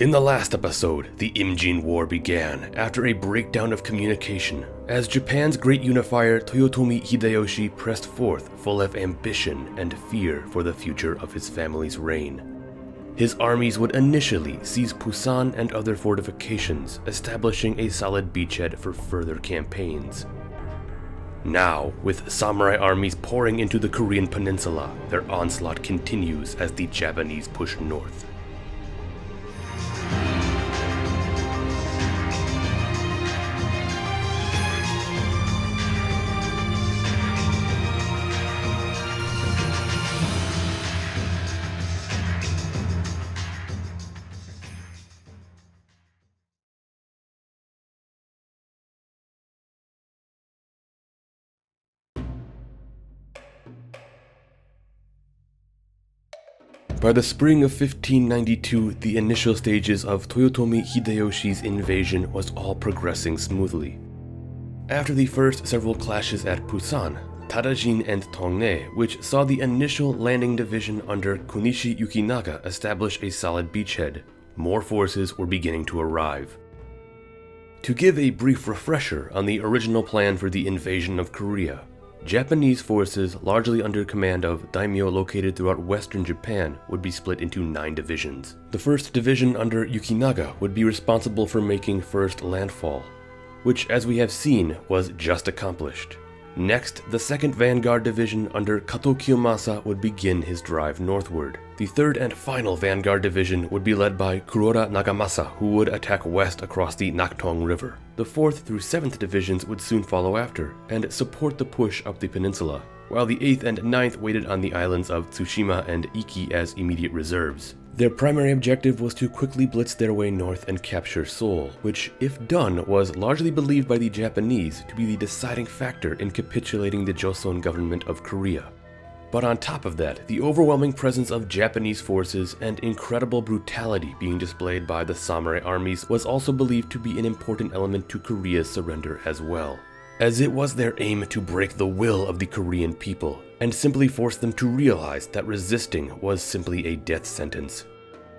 In the last episode, the Imjin War began after a breakdown of communication, as Japan's great unifier Toyotomi Hideyoshi pressed forth full of ambition and fear for the future of his family's reign. His armies would initially seize Busan and other fortifications, establishing a solid beachhead for further campaigns. Now, with samurai armies pouring into the Korean peninsula, their onslaught continues as the Japanese push north. By the spring of 1592, the initial stages of Toyotomi Hideyoshi's invasion was all progressing smoothly. After the first several clashes at Busan, Tadajin and Tongne, which saw the initial landing division under Kunishi Yukinaga establish a solid beachhead, more forces were beginning to arrive. To give a brief refresher on the original plan for the invasion of Korea, Japanese forces, largely under command of daimyo located throughout western Japan, would be split into 9 divisions. The 1st Division under Yukinaga would be responsible for making first landfall, which, as we have seen, was just accomplished. Next, the 2nd Vanguard Division under Kato Kiyomasa would begin his drive northward. The 3rd and final Vanguard Division would be led by Kuroda Nagamasa, who would attack west across the Naktong River. The 4th through 7th Divisions would soon follow after, and support the push up the peninsula, while the 8th and 9th waited on the islands of Tsushima and Iki as immediate reserves. Their primary objective was to quickly blitz their way north and capture Seoul, which, if done, was largely believed by the Japanese to be the deciding factor in capitulating the Joseon government of Korea. But on top of that, the overwhelming presence of Japanese forces and incredible brutality being displayed by the samurai armies was also believed to be an important element to Korea's surrender as well, as it was their aim to break the will of the Korean people and simply force them to realize that resisting was simply a death sentence.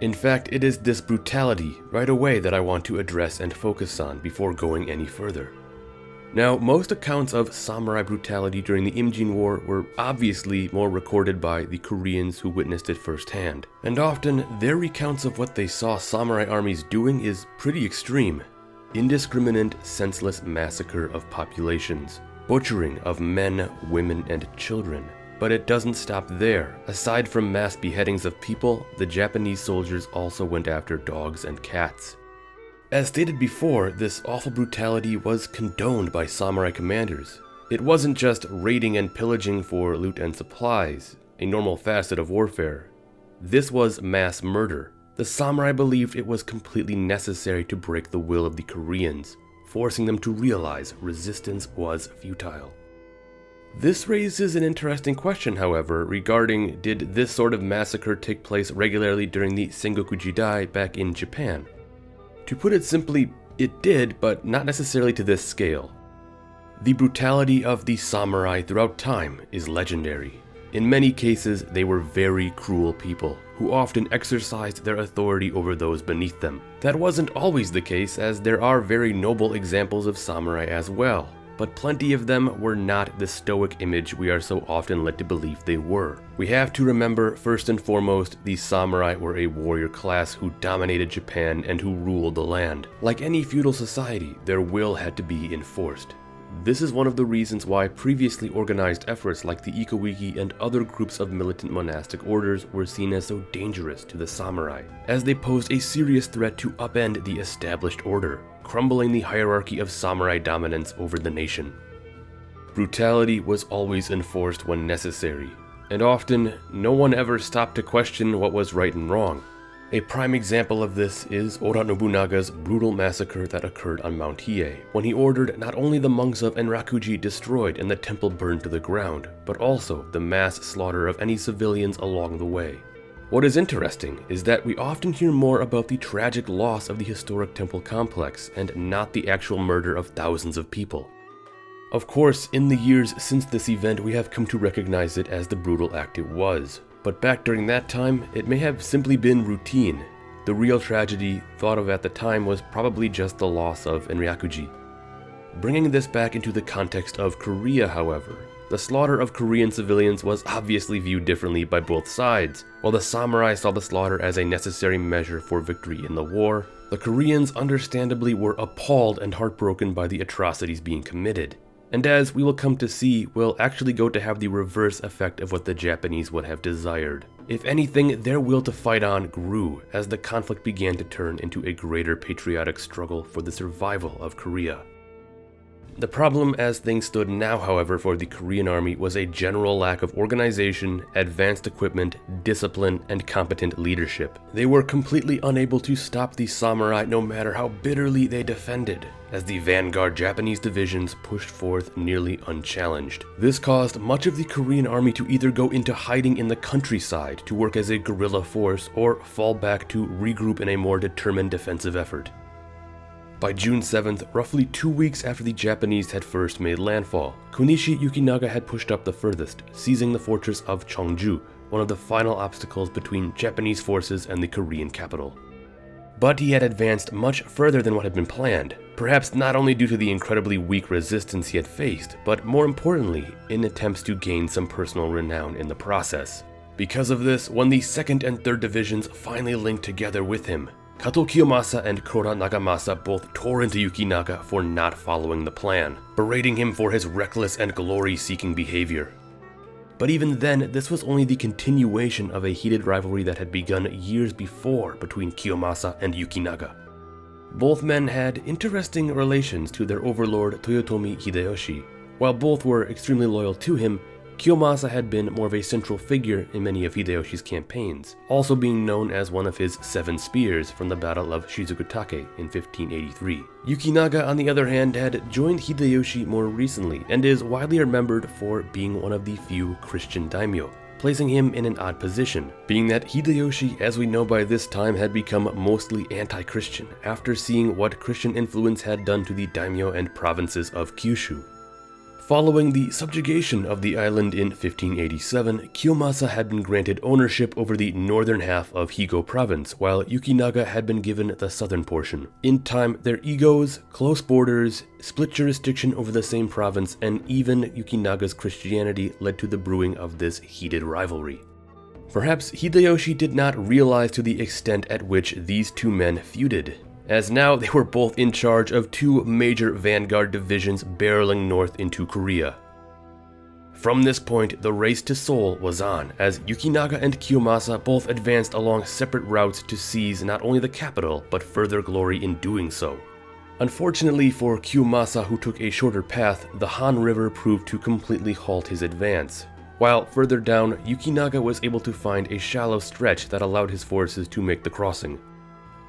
In fact, it is this brutality right away that I want to address and focus on before going any further. Now, most accounts of samurai brutality during the Imjin War were obviously more recorded by the Koreans who witnessed it firsthand, and often their recounts of what they saw samurai armies doing is pretty extreme. Indiscriminate, senseless massacre of populations, butchering of men, women, and children. But it doesn't stop there. Aside from mass beheadings of people, the Japanese soldiers also went after dogs and cats. As stated before, this awful brutality was condoned by samurai commanders. It wasn't just raiding and pillaging for loot and supplies, a normal facet of warfare. This was mass murder. The samurai believed it was completely necessary to break the will of the Koreans, forcing them to realize resistance was futile. This raises an interesting question, however, regarding did this sort of massacre take place regularly during the Sengoku Jidai back in Japan? To put it simply, it did, but not necessarily to this scale. The brutality of the samurai throughout time is legendary. In many cases, they were very cruel people, who often exercised their authority over those beneath them. That wasn't always the case, as there are very noble examples of samurai as well, but plenty of them were not the stoic image we are so often led to believe they were. We have to remember, first and foremost, the samurai were a warrior class who dominated Japan and who ruled the land. Like any feudal society, their will had to be enforced. This is one of the reasons why previously organized efforts like the Ikowiki and other groups of militant monastic orders were seen as so dangerous to the samurai, as they posed a serious threat to upend the established order, crumbling the hierarchy of samurai dominance over the nation. Brutality was always enforced when necessary, and often no one ever stopped to question what was right and wrong. A prime example of this is Oda Nobunaga's brutal massacre that occurred on Mount Hiei, when he ordered not only the monks of Enrakuji destroyed and the temple burned to the ground, but also the mass slaughter of any civilians along the way. What is interesting is that we often hear more about the tragic loss of the historic temple complex and not the actual murder of thousands of people. Of course, in the years since this event, we have come to recognize it as the brutal act it was. But back during that time, it may have simply been routine. The real tragedy thought of at the time was probably just the loss of Enryakuji. Bringing this back into the context of Korea, however, the slaughter of Korean civilians was obviously viewed differently by both sides. While the samurai saw the slaughter as a necessary measure for victory in the war, the Koreans understandably were appalled and heartbroken by the atrocities being committed. And as we will come to see, will actually go to have the reverse effect of what the Japanese would have desired. If anything, their will to fight on grew as the conflict began to turn into a greater patriotic struggle for the survival of Korea. The problem as things stood now, however, for the Korean army was a general lack of organization, advanced equipment, discipline, and competent leadership. They were completely unable to stop the samurai no matter how bitterly they defended, as the vanguard Japanese divisions pushed forth nearly unchallenged. This caused much of the Korean army to either go into hiding in the countryside to work as a guerrilla force or fall back to regroup in a more determined defensive effort. By June 7th, roughly 2 weeks after the Japanese had first made landfall, Kunishi Yukinaga had pushed up the furthest, seizing the fortress of Cheongju, one of the final obstacles between Japanese forces and the Korean capital. But he had advanced much further than what had been planned, perhaps not only due to the incredibly weak resistance he had faced, but more importantly, in attempts to gain some personal renown in the process. Because of this, when the 2nd and 3rd divisions finally linked together with him, Kato Kiyomasa and Kura Nagamasa both tore into Yukinaga for not following the plan, berating him for his reckless and glory-seeking behavior. But even then, this was only the continuation of a heated rivalry that had begun years before between Kiyomasa and Yukinaga. Both men had interesting relations to their overlord Toyotomi Hideyoshi. While both were extremely loyal to him, Kiyomasa had been more of a central figure in many of Hideyoshi's campaigns, also being known as one of his 7 spears from the Battle of Shizukutake in 1583. Yukinaga, on the other hand, had joined Hideyoshi more recently and is widely remembered for being one of the few Christian daimyo, placing him in an odd position, being that Hideyoshi, as we know by this time, had become mostly anti-Christian after seeing what Christian influence had done to the daimyo and provinces of Kyushu. Following the subjugation of the island in 1587, Kiyomasa had been granted ownership over the northern half of Higo province, while Yukinaga had been given the southern portion. In time, their egos, close borders, split jurisdiction over the same province, and even Yukinaga's Christianity led to the brewing of this heated rivalry. Perhaps Hideyoshi did not realize to the extent at which these two men feuded, as now they were both in charge of 2 major vanguard divisions barreling north into Korea. From this point, the race to Seoul was on, as Yukinaga and Kiyomasa both advanced along separate routes to seize not only the capital, but further glory in doing so. Unfortunately for Kiyomasa, who took a shorter path, the Han River proved to completely halt his advance, while further down, Yukinaga was able to find a shallow stretch that allowed his forces to make the crossing.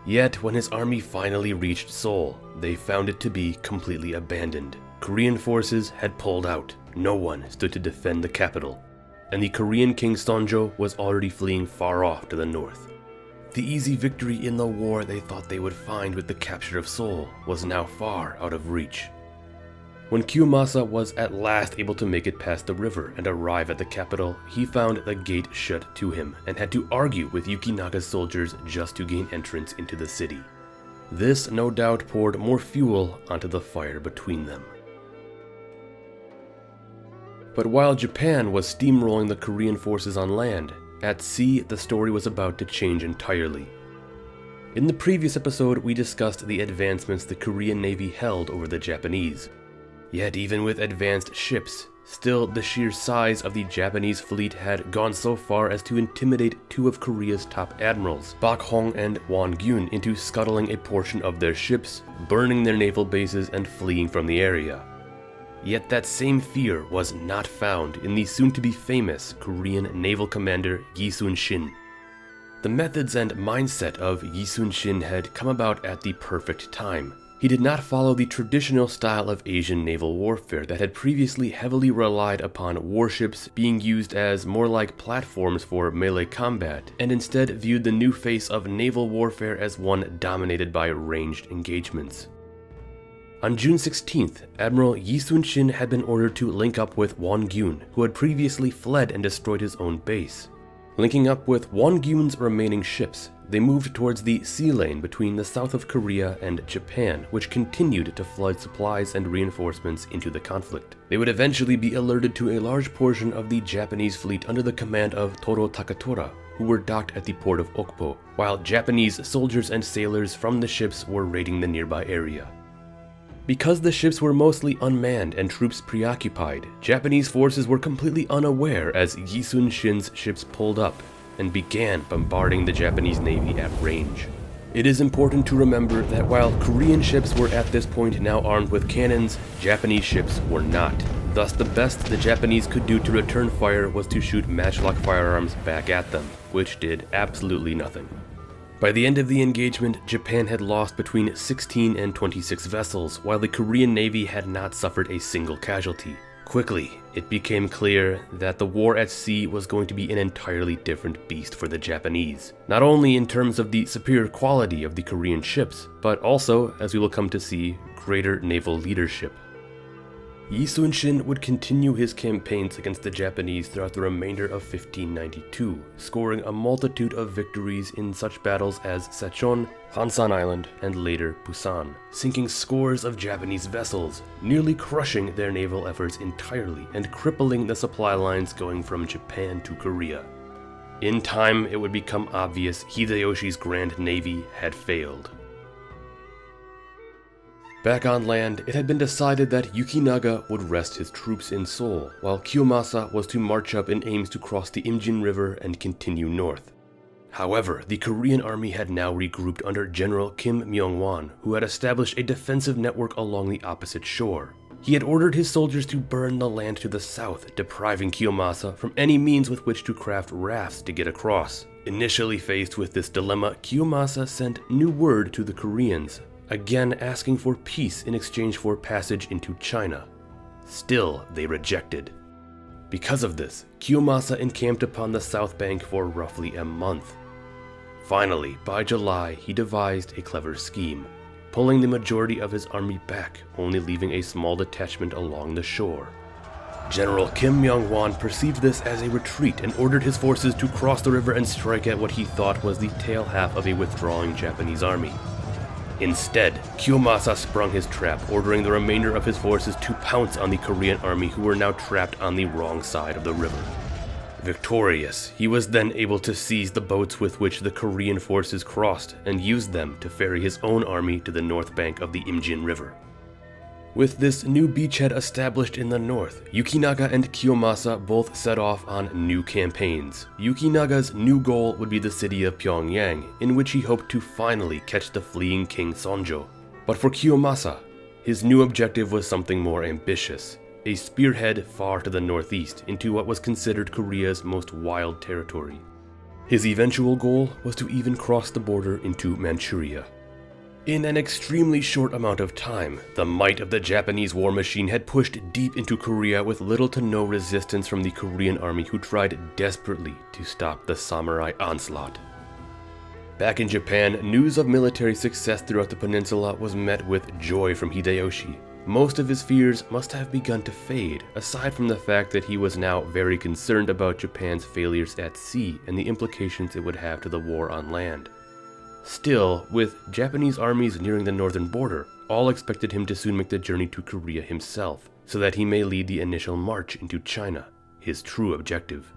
Yet, when his army finally reached Seoul, they found it to be completely abandoned. Korean forces had pulled out, no one stood to defend the capital, and the Korean king Sonjo was already fleeing far off to the north. The easy victory in the war they thought they would find with the capture of Seoul was now far out of reach. When Kiyomasa was at last able to make it past the river and arrive at the capital, he found the gate shut to him and had to argue with Yukinaga's soldiers just to gain entrance into the city. This no doubt poured more fuel onto the fire between them. But while Japan was steamrolling the Korean forces on land, at sea the story was about to change entirely. In the previous episode, we discussed the advancements the Korean Navy held over the Japanese. Yet even with advanced ships, still the sheer size of the Japanese fleet had gone so far as to intimidate 2 of Korea's top admirals, Bak Hong and Won Gyun, into scuttling a portion of their ships, burning their naval bases, and fleeing from the area. Yet that same fear was not found in the soon-to-be famous Korean naval commander Yi Sun-shin. The methods and mindset of Yi Sun-shin had come about at the perfect time. He did not follow the traditional style of Asian naval warfare that had previously heavily relied upon warships being used as more like platforms for melee combat, and instead viewed the new face of naval warfare as one dominated by ranged engagements. On June 16th, Admiral Yi Sun-shin had been ordered to link up with Won Gyun, who had previously fled and destroyed his own base. Linking up with Won Gyun's remaining ships, they moved towards the sea lane between the south of Korea and Japan, which continued to flood supplies and reinforcements into the conflict. They would eventually be alerted to a large portion of the Japanese fleet under the command of Toro Takatora, who were docked at the port of Okpo, while Japanese soldiers and sailors from the ships were raiding the nearby area. Because the ships were mostly unmanned and troops preoccupied, Japanese forces were completely unaware as Yi Sun-shin's ships pulled up and began bombarding the Japanese Navy at range. It is important to remember that while Korean ships were at this point now armed with cannons, Japanese ships were not. Thus, the best the Japanese could do to return fire was to shoot matchlock firearms back at them, which did absolutely nothing. By the end of the engagement, Japan had lost between 16 and 26 vessels, while the Korean Navy had not suffered a single casualty. Quickly, it became clear that the war at sea was going to be an entirely different beast for the Japanese, not only in terms of the superior quality of the Korean ships, but also, as we will come to see, greater naval leadership. Yi Sun-shin would continue his campaigns against the Japanese throughout the remainder of 1592, scoring a multitude of victories in such battles as Sechon, Hansan Island, and later Busan, sinking scores of Japanese vessels, nearly crushing their naval efforts entirely and crippling the supply lines going from Japan to Korea. In time, it would become obvious Hideyoshi's Grand Navy had failed. Back on land, it had been decided that Yukinaga would rest his troops in Seoul, while Kiyomasa was to march up in aims to cross the Imjin River and continue north. However, the Korean army had now regrouped under General Kim Myung-won, who had established a defensive network along the opposite shore. He had ordered his soldiers to burn the land to the south, depriving Kiyomasa from any means with which to craft rafts to get across. Initially faced with this dilemma, Kiyomasa sent new word to the Koreans, again asking for peace in exchange for passage into China. Still, they rejected. Because of this, Kiyomasa encamped upon the south bank for roughly a month. Finally, by July, he devised a clever scheme, pulling the majority of his army back, only leaving a small detachment along the shore. General Kim Myung-won perceived this as a retreat and ordered his forces to cross the river and strike at what he thought was the tail half of a withdrawing Japanese army. Instead, Kiyomasa sprung his trap, ordering the remainder of his forces to pounce on the Korean army who were now trapped on the wrong side of the river. Victorious, he was then able to seize the boats with which the Korean forces crossed and use them to ferry his own army to the north bank of the Imjin River. With this new beachhead established in the north, Yukinaga and Kiyomasa both set off on new campaigns. Yukinaga's new goal would be the city of Pyongyang, in which he hoped to finally catch the fleeing King Sonjo. But for Kiyomasa, his new objective was something more ambitious, a spearhead far to the northeast into what was considered Korea's most wild territory. His eventual goal was to even cross the border into Manchuria. In an extremely short amount of time, the might of the Japanese war machine had pushed deep into Korea with little to no resistance from the Korean army who tried desperately to stop the samurai onslaught. Back in Japan, news of military success throughout the peninsula was met with joy from Hideyoshi. Most of his fears must have begun to fade, aside from the fact that he was now very concerned about Japan's failures at sea and the implications it would have to the war on land. Still, with Japanese armies nearing the northern border, all expected him to soon make the journey to Korea himself, so that he may lead the initial march into China, his true objective.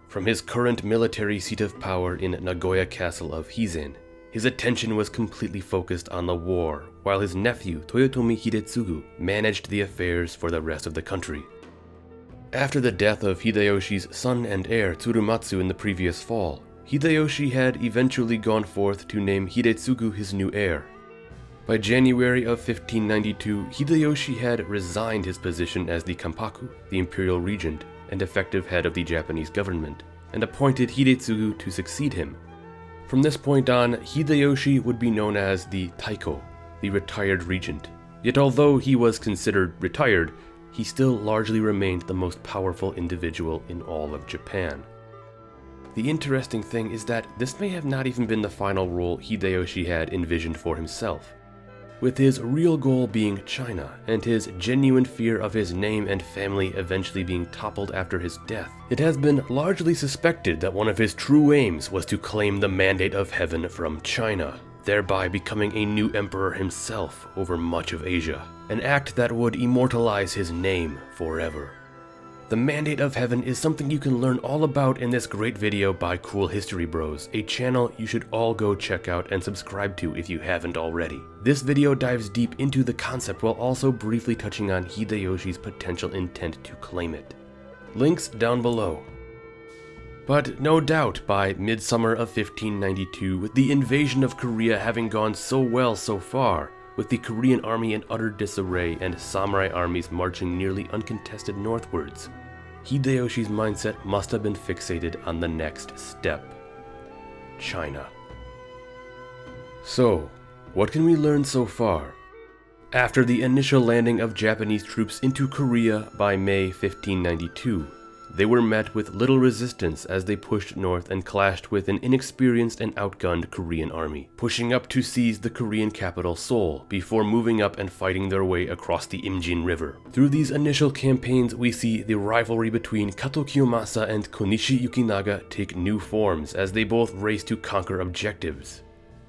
From his current military seat of power in Nagoya Castle of Hizen, his attention was completely focused on the war, while his nephew Toyotomi Hidetsugu managed the affairs for the rest of the country. After the death of Hideyoshi's son and heir Tsurumatsu in the previous fall, Hideyoshi had eventually gone forth to name Hidetsugu his new heir. By January of 1592, Hideyoshi had resigned his position as the Kampaku, the imperial regent and effective head of the Japanese government, and appointed Hidetsugu to succeed him. From this point on, Hideyoshi would be known as the Taiko, the retired regent. Yet although he was considered retired, he still largely remained the most powerful individual in all of Japan. The interesting thing is that this may have not even been the final role Hideyoshi had envisioned for himself. with his real goal being China, and his genuine fear of his name and family eventually being toppled after his death. It has been largely suspected that one of his true aims was to claim the Mandate of Heaven from China, thereby becoming a new emperor himself over much of Asia, an act that would immortalize his name forever. The Mandate of Heaven is something you can learn all about in this great video by Cool History Bros, a channel you should all go check out and subscribe to if you haven't already. This video dives deep into the concept while also briefly touching on Hideyoshi's potential intent to claim it. Links down below. But no doubt, by midsummer of 1592, with the invasion of Korea having gone so well so far, with the Korean army in utter disarray and samurai armies marching nearly uncontested northwards, Hideyoshi's mindset must have been fixated on the next step: China. So, what can we learn so far? After the initial landing of Japanese troops into Korea by May 1592, they were met with little resistance as they pushed north and clashed with an inexperienced and outgunned Korean army, pushing up to seize the Korean capital Seoul before moving up and fighting their way across the Imjin River. Through these initial campaigns, we see the rivalry between Kato Kiyomasa and Konishi Yukinaga take new forms as they both race to conquer objectives.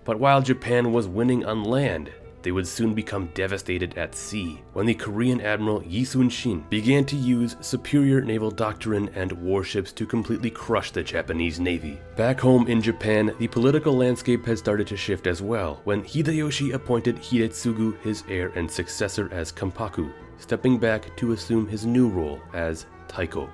But while Japan was winning on land, they would soon become devastated at sea when the Korean admiral Yi Sun-shin began to use superior naval doctrine and warships to completely crush the Japanese navy. Back home in Japan, the political landscape had started to shift as well when Hideyoshi appointed Hidetsugu his heir and successor as Kampaku, stepping back to assume his new role as Taiko.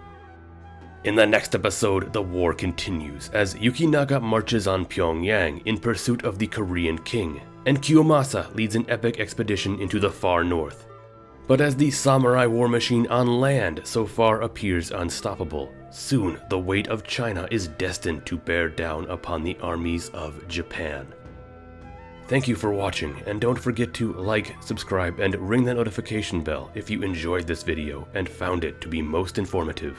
In the next episode, the war continues as Yukinaga marches on Pyongyang in pursuit of the Korean king, and Kiyomasa leads an epic expedition into the far north. But as the samurai war machine on land so far appears unstoppable, soon the weight of China is destined to bear down upon the armies of Japan. Thank you for watching, and don't forget to like, subscribe, and ring that notification bell if you enjoyed this video and found it to be most informative.